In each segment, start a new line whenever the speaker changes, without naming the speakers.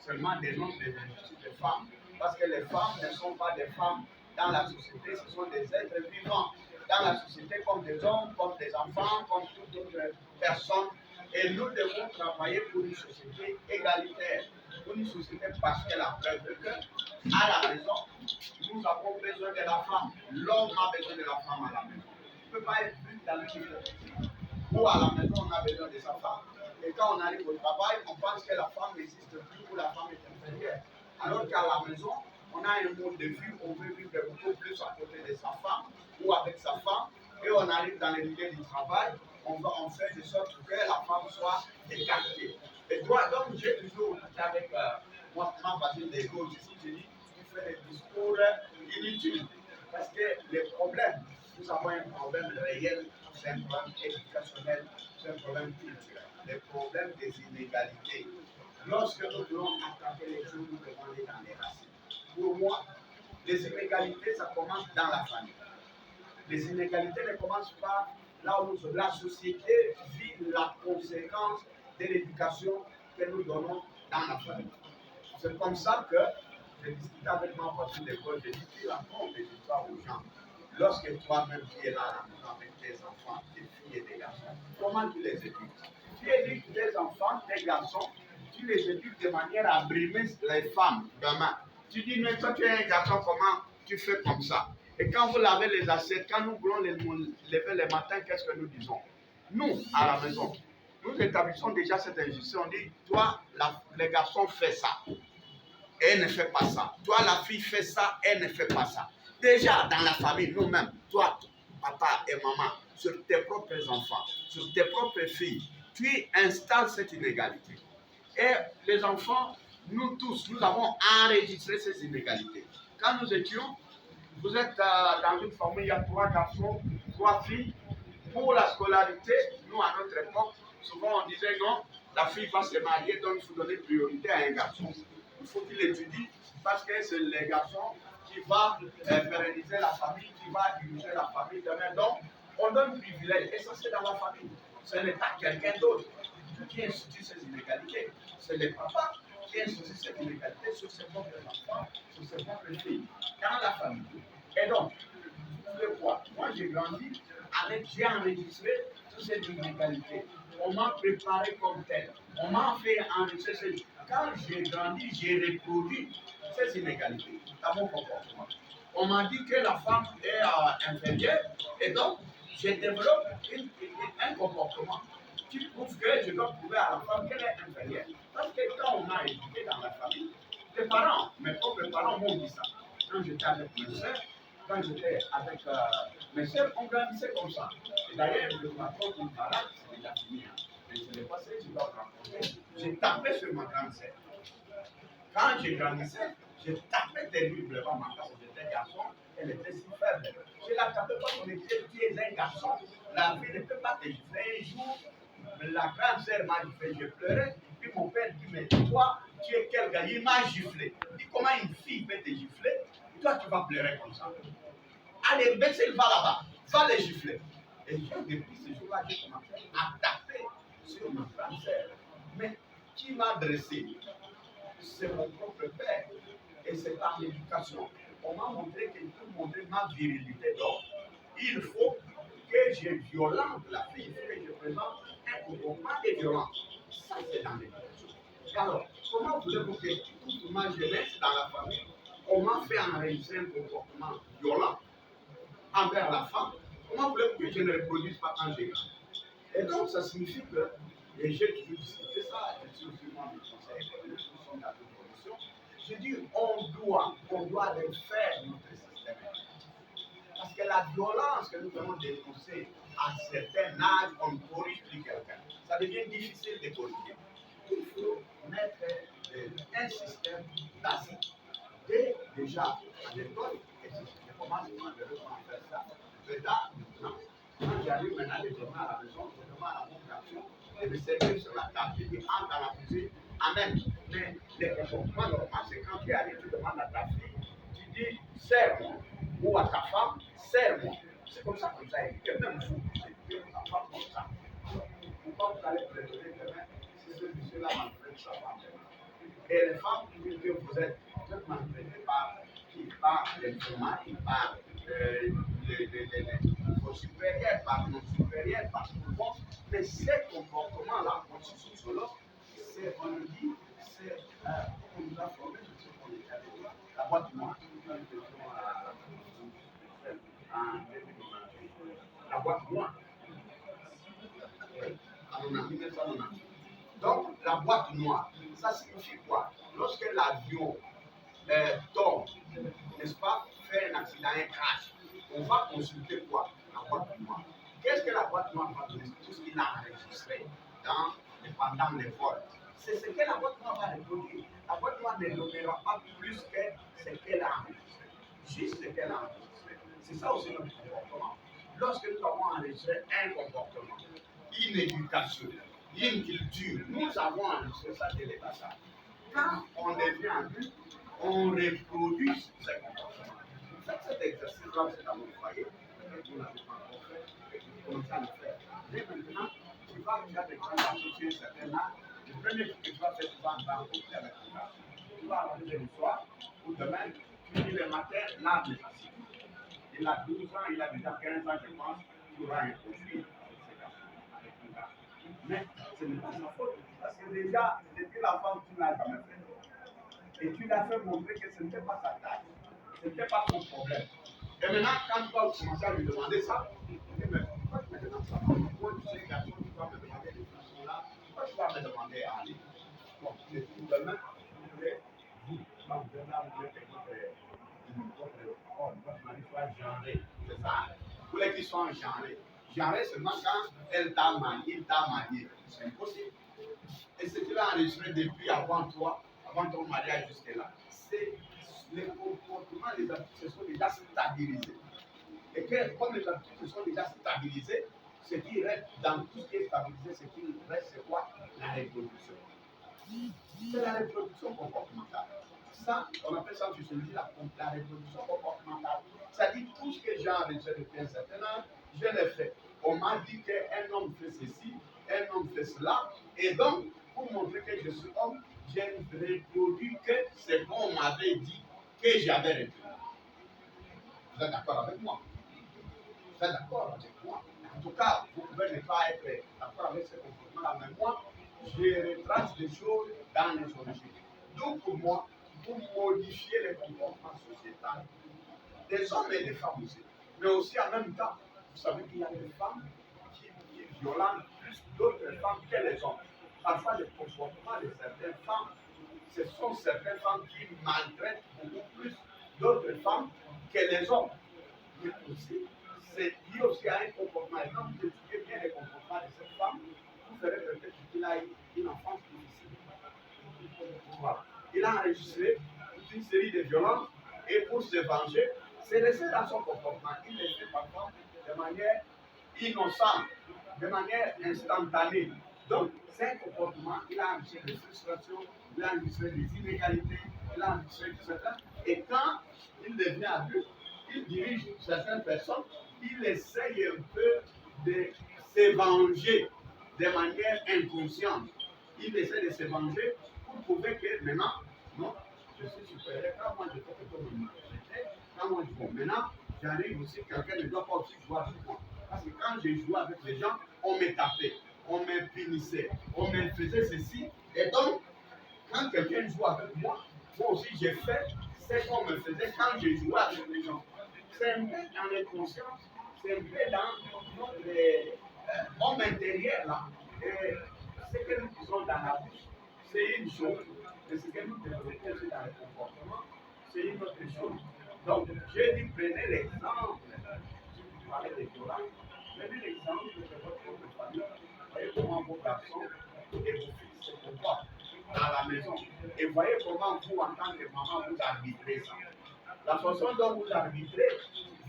seulement dénonce les injustices des femmes. Parce que les femmes ne sont pas des femmes dans la société, ce sont des êtres vivants dans la société comme des hommes, comme des enfants, comme toute autre personne. Et nous devons travailler pour une société égalitaire, pour une société parce qu'elle a preuve que à la maison, nous avons besoin de la femme. L'homme a besoin de la femme à la maison. Il ne peut pas être plus dans le milieu. Ou à la maison, on a besoin de sa femme. Et quand on arrive au travail, on pense que la femme n'existe plus ou la femme est inférieure. Alors qu'à la maison, on a un mode de vie, on veut vivre beaucoup plus à côté de sa femme ou avec sa femme. Et on arrive dans le milieu du travail, on fait de sorte que la femme soit écartée. Et toi, donc, j'ai toujours dit avec ma voisine des gauches ici, j'ai dit, tu fais des discours inutiles. Parce que les problèmes, nous avons un problème réel, c'est un problème éducationnel, c'est un problème culturel, les problèmes des inégalités. Lorsque nous voulons attaquer les choses, nous devons aller dans les racines. Pour moi, les inégalités, ça commence dans la famille. Les inégalités ne commencent pas là où la société vit la conséquence de l'éducation que nous donnons dans la famille. C'est comme ça que j'ai discuté avec ma voisine d'école, j'ai dit, tu racontes des histoires aux gens. Lorsque toi-même tu es là à la maison avec tes enfants, tes filles et tes garçons, comment tu les éduques? Tu éduques tes enfants, tes garçons, tu les éduques de manière à brimer les femmes demain. Tu dis, mais toi tu es un garçon, comment tu fais comme ça? Et quand vous lavez les assiettes, quand nous voulons les lever le matin, qu'est-ce que nous disons? Nous, à la maison, nous établissons déjà cette injustice. On dit, toi, les garçons font ça. Elle ne fait pas ça. Toi, la fille fait ça, elle ne fait pas ça. Déjà, dans la famille, nous-mêmes, toi, papa et maman, sur tes propres enfants, sur tes propres filles, tu installes cette inégalité. Et les enfants, nous tous, nous avons enregistré ces inégalités. Quand nous étions, vous êtes dans une famille, il y a 3 garçons, 3 filles. Pour la scolarité, nous, à notre époque, souvent on disait non, la fille va se marier, donc il faut donner priorité à un garçon. Il faut qu'il étudie parce que c'est les garçons qui vont pérenniser la famille, qui va diriger la famille demain. Donc, on donne privilège. Et ça, c'est dans la famille. Ce n'est pas quelqu'un d'autre qui institue ces inégalités. C'est les papas qui instituent ces inégalités sur ses propres enfants, sur ses propres filles, dans la famille. Et donc, vous pouvez voir, moi j'ai grandi avec, j'ai enregistré toutes ces inégalités. On m'a préparé comme tel. On m'a fait enregistrer ces. Quand j'ai grandi, j'ai reproduit ces inégalités dans mon comportement. On m'a dit que la femme est inférieure et donc je développe un comportement qui prouve que je dois prouver à la femme qu'elle est inférieure. Parce que quand on m'a éduqué dans la famille, les parents, mes propres parents m'ont dit ça. Quand j'étais avec mes soeurs, quand j'étais avec mes soeurs, on grandissait comme ça. Et d'ailleurs, je me raconte une parade, c'est déjà fini. Mais je l'ai passé, je dois raconter. J'ai tapé sur ma grande sœur. Quand j'ai grandissais, je tapais terriblement ma parce que j'étais garçon, elle était si faible. Je la tapais parce qu'on était, tu es un garçon, la vie ne peut pas te gifler. Un jour, la grande sœur m'a giflé, je pleurais, puis mon père dit, mais toi, tu es quel gars? Il m'a giflé. Il dit, comment une fille peut te gifler? Toi, tu vas pleurer comme ça. Allez, Bessel, va là-bas, va les gifler. Et depuis ce jour-là, j'ai commencé à taper sur ma grande sœur. Mais qui m'a dressé? C'est mon propre père. Et c'est par l'éducation. On m'a montré que pour montrer ma virilité d'homme, il faut que je violente la fille, il faut que je présente un comportement de violence. Ça, c'est dans l'éducation. Alors, comment voulez-vous que toute ma jeunesse dans la famille, on m'a fait enregistrer un comportement violent envers la femme? Comment voulez-vous que je ne reproduise pas quand j'ai grandi? Et donc, ça signifie que, et j'ai toujours discuté ça, et suis aussi moi, mes conseils économiques, nous sommes dans une commission, je dis, on doit refaire notre système. Parce que la violence que nous avons dénoncée à certains âges, on ne corrige plus quelqu'un. Ça devient difficile de corriger. Il faut mettre un système d'asile. Déjà à l'école, et je commence malheureusement à faire ça. Maintenant, quand j'arrive maintenant les journaux à la maison, je demande à mon garçon de me servir sur la table. Je dis, entre dans la cuisine, amène. Mais le comportement normal, c'est quand tu arrives, tu demandes à ta fille, tu dis, serre-moi. Ou à ta femme, serre-moi. C'est comme ça que vous avez éduqué, même vous, vous éduquez ta femme comme ça. Pourquoi vous allez préférer demain si ce monsieur-là maltraite sa femme? Et les femmes que vous êtes maltraitées par les chômages, par vos supérieurs, par nos supérieurs, par tout le monde. Mais ces comportements-là, on se sous c'est, on nous dit, c'est, on nous a formé de ce qu'on est allé, la boîte noire. La boîte noire. Donc, la boîte noire, ça signifie quoi? Lorsque l'avion tombe, n'est-ce pas, fait un accident, un crash, on va consulter quoi? La boîte noire. Qu'est-ce que la boîte noire va donner? Tout ce qu'il a enregistré pendant les vols. C'est ce que la boîte noire va reproduire. La boîte noire ne donnera pas plus que ce qu'elle a enregistré. Juste ce qu'elle a enregistré. C'est ça aussi notre comportement. Lorsque nous avons enregistré un comportement, une éducation, une culture, nous avons enregistré ça dès les passages. Quand on devient adulte, on reproduit ces comportements. Faites cet exercice-là, c'est dans votre foyer. Vous n'avez pas encore fait, vous commencez à le faire. Mais maintenant, tu vas regarder quand tu as associé un certain âge, le premier truc que tu vas faire, tu vas entendre avec ton âge. Tu vas arriver le soir, ou demain, tu dis le matin, l'arbre est assis. Il a 12 ans, il a déjà 15 ans, je pense, tu auras un conflit avec ton gars. Mais ce n'est pas sa faute, parce que déjà, depuis la femme, tu n'as jamais fait. Et tu l'as fait montrer que ce n'était pas sa tâche, ce n'était pas son problème. Et maintenant, quand tu vas commencer à lui demander ça, tu dis, mais pourquoi tu me demandes ça? Pourquoi tu sais, garçon, tu vas me demander des questions là? Pourquoi tu vas me demander à aller? Bon, c'est tout demain, vous voulez, vous voulez votre mari soit genré, c'est ça? Vous voulez qu'ils soient genrés. Genré seulement quand elle t'a marié, il t'a marié. C'est impossible. Et ce qu'il a enregistré depuis avant toi, avant ton mariage jusque-là, c'est les comportements des habitudes se sont déjà stabilisés. Et que, comme les habitudes se sont déjà stabilisées, ce qui reste dans tout ce qui est stabilisé, ce qui reste, c'est quoi? La reproduction. C'est la reproduction comportementale. Ça, on appelle ça en sociologie la reproduction comportementale. C'est-à-dire tout ce que j'ai enregistré depuis un certain âge, je l'ai fait. On m'a dit qu'un homme fait ceci, un homme fait cela, et donc, pour montrer que je suis homme, j'ai reproduit que ce qu'on m'avait dit que j'avais retenu. Vous êtes d'accord avec moi? Vous êtes d'accord avec moi? En tout cas, vous pouvez ne pas être d'accord avec ce comportement-là, mais moi, je retrace des choses dans les origines. Donc, pour moi, pour modifier les comportements sociétals des hommes et des femmes aussi. Mais aussi en même temps, vous savez qu'il y a des femmes qui violentent plus d'autres femmes que les hommes. Parfois, les comportements de certaines femmes, ce sont certaines femmes qui maltraitent beaucoup plus d'autres femmes que les hommes. Mais aussi, c'est lié aussi à un comportement. Et quand vous étudiez bien les comportements de cette femme, vous verrez peut-être qu'il a eu une enfance difficile. Voilà. Il a enregistré toute une série de violences et pour se venger, c'est resté dans son comportement. Il le fait parfois de manière innocente, de manière instantanée. Donc, c'est un comportement, il a enregistré des frustrations, il a enregistré des inégalités, il a enregistré tout ça. Et quand il devient adulte, il dirige certaines personnes, il essaye un peu de se venger de manière inconsciente. Il essaie de se venger pour prouver que maintenant, non, je suis supérieur. Quand moi je fais quelque chose de mal, quand moi je vois, maintenant, j'arrive aussi, quelqu'un ne doit pas aussi jouer avec moi. Parce que quand j'ai joué avec les gens, on me tapait, on me punissait, on me faisait ceci. Et donc, quand quelqu'un joue avec moi, moi aussi j'ai fait ce qu'on me faisait quand j'ai joué avec les gens. C'est un peu dans l'inconscience, c'est un peu dans notre homme intérieur là. Et ce que nous disons dans la bouche, c'est une chose. Et ce que nous développons aussi dans le comportement, c'est une autre chose. Donc, j'ai dit, prenez l'exemple. Si vous parlez de Torah, prenez l'exemple de votre propre famille. Voyez comment vos garçons et vos fils se comportent dans la maison. Et voyez comment vous, en tant que maman, vous arbitrez ça. La façon dont vous arbitrez,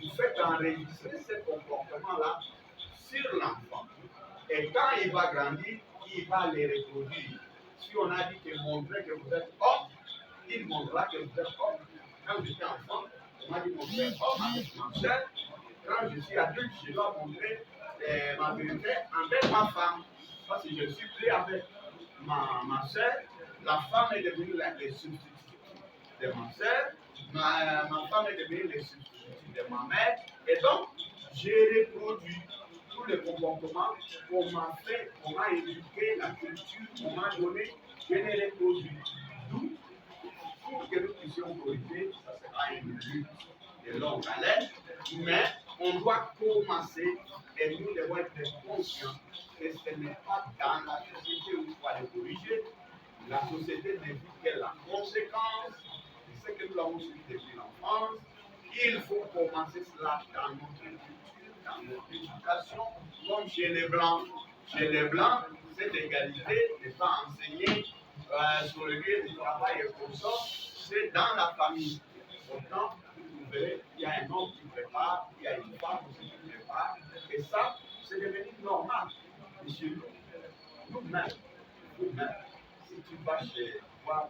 vous faites enregistrer ce comportement-là sur l'enfant. Et quand il va grandir, il va les reproduire. Si on a dit que montrer que vous êtes homme, il montrera que vous êtes homme. Quand j'étais enfant, on m'a dit montrer homme avec ma soeur. Quand je suis adulte, je dois montrer ma vérité envers ma femme. Parce que je suis pris avec ma soeur, la femme est devenue les substituts de ma soeur, ma femme est devenue les substituts de ma mère, et donc j'ai reproduit tous les comportements qu'on m'a fait, qu'on m'a éduqué, la culture qu'on m'a donnée, je les reproduis. D'où, pour que nous puissions corriger, ça sera une lutte de longue haleine, mais on doit commencer et nous devons être conscients que ce n'est pas dans la société où il faut aller corriger. La société ne vit que la conséquence de ce que nous avons suivi depuis l'enfance. Il faut commencer cela dans notre culture, dans notre éducation, comme chez les Blancs. Chez les Blancs, cette égalité n'est pas enseignée sur le lieu de travail et comme ça, c'est dans la famille. Pourtant, vous verrez, il y a un homme qui prépare, il y a une femme aussi qui prépare, et ça, c'est devenu normal. Et chez nous, nous-mêmes, si tu vas chez voir